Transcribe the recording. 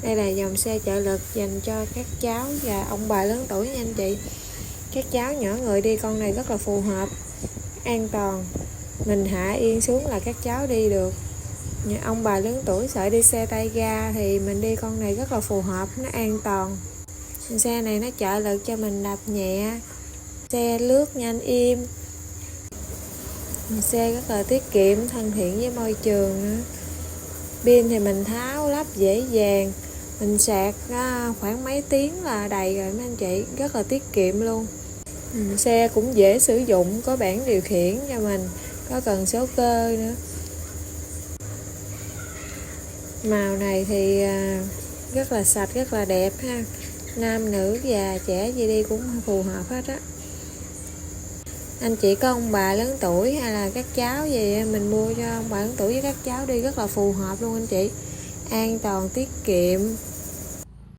Đây là dòng xe trợ lực dành cho các cháu và ông bà lớn tuổi nha anh chị. Các cháu nhỏ người đi con này rất là phù hợp, an toàn. Mình hạ yên xuống là các cháu đi được. Ông bà lớn tuổi sợ đi xe tay ga thì mình đi con này rất là phù hợp, nó an toàn. Xe này nó trợ lực cho mình đạp nhẹ, xe lướt nhanh im. Xe rất là tiết kiệm, thân thiện với môi trường nữa. Pin thì mình tháo lắp dễ dàng, mình sạc khoảng mấy tiếng là đầy rồi mấy anh chị, rất là tiết kiệm luôn. Xe cũng dễ sử dụng, có bảng điều khiển cho mình, có cần số cơ nữa. Màu này thì rất là sạch, rất là đẹp ha. Nam nữ già trẻ gì đi cũng phù hợp hết á. Anh chị có ông bà lớn tuổi hay là các cháu gì mình mua cho ông bà lớn tuổi với các cháu đi rất là phù hợp luôn anh chị. An toàn, tiết kiệm.